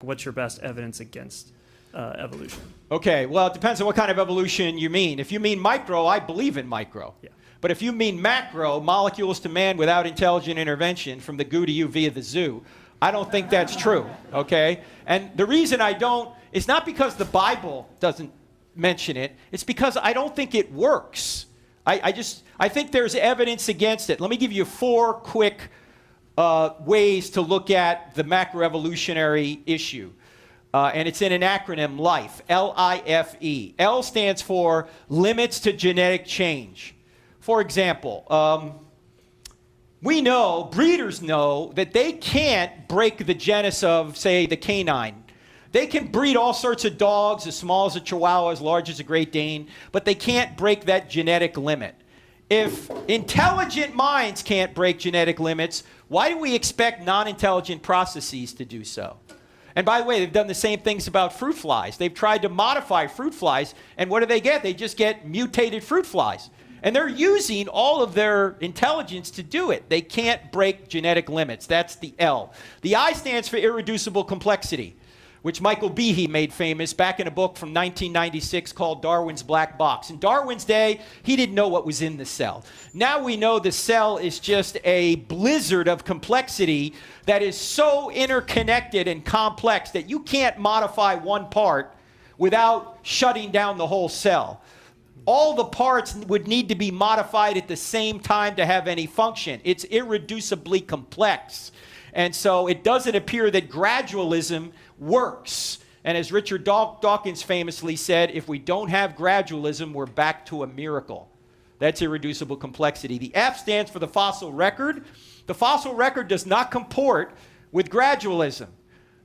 What's your best evidence against evolution? Okay, well, it depends on what kind of evolution you mean. If you mean micro, I believe in micro. Yeah. But if you mean macro, molecules to man without intelligent intervention from the goo to you via the zoo, I don't think that's true, okay? And the reason I don't is not because the Bible doesn't mention it, it's because I don't think it works. I think there's evidence against it. Let me give you 4 quick ways to look at the macroevolutionary issue. And it's in an acronym, L.I.F.E. L-I-F-E. L stands for limits to genetic change. For example, we know, breeders know, that they can't break the genus of, say, the canine. They can breed all sorts of dogs, as small as a Chihuahua, as large as a Great Dane, but they can't break that genetic limit. If intelligent minds can't break genetic limits, why do we expect non-intelligent processes to do so? And by the way, they've done the same things about fruit flies. They've tried to modify fruit flies, and what do they get? They just get mutated fruit flies. And they're using all of their intelligence to do it. They can't break genetic limits. That's the L. The I stands for irreducible complexity, which Michael Behe made famous back in a book from 1996 called Darwin's Black Box. In Darwin's day, he didn't know what was in the cell. Now we know the cell is just a blizzard of complexity that is so interconnected and complex that you can't modify one part without shutting down the whole cell. All the parts would need to be modified at the same time to have any function. It's irreducibly complex. And so it doesn't appear that gradualism works. And as Richard Dawkins famously said, if we don't have gradualism, we're back to a miracle. That's irreducible complexity. The F stands for the fossil record. The fossil record does not comport with gradualism.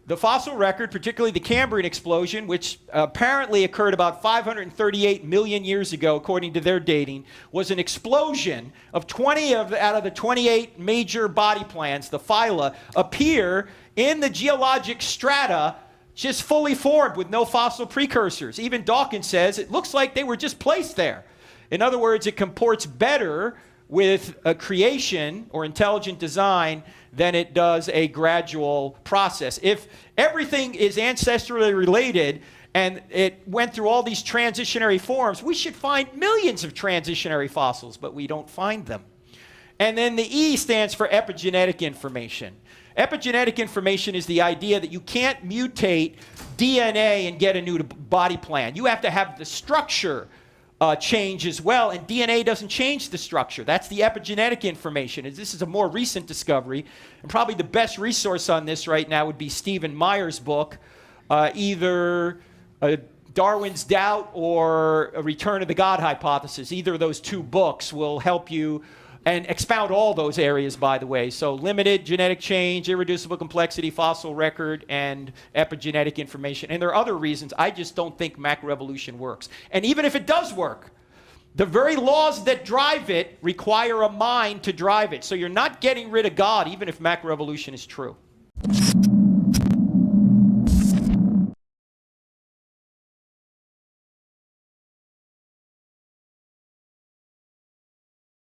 The fossil record, particularly the Cambrian explosion, which apparently occurred about 538 million years ago, according to their dating, was an explosion of 20 out of the 28 major body plans, the phyla, appear in the geologic strata just fully formed with no fossil precursors. Even Dawkins says it looks like they were just placed there. In other words, it comports better with a creation or intelligent design than it does a gradual process. If everything is ancestrally related and it went through all these transitionary forms, we should find millions of transitionary fossils, but we don't find them. And then the E stands for epigenetic information. Epigenetic information is the idea that you can't mutate DNA and get a new body plan. You have to have the structure change as well, and DNA doesn't change the structure. That's the epigenetic information. And this is a more recent discovery, and probably the best resource on this right now would be Stephen Meyer's book, either Darwin's Doubt or A Return of the God Hypothesis. Either of those 2 books will help you and expound all those areas, by the way. So limited genetic change, irreducible complexity, fossil record, and epigenetic information. And there are other reasons. I just don't think macroevolution works. And even if it does work, the very laws that drive it require a mind to drive it. So you're not getting rid of God, even if macroevolution is true.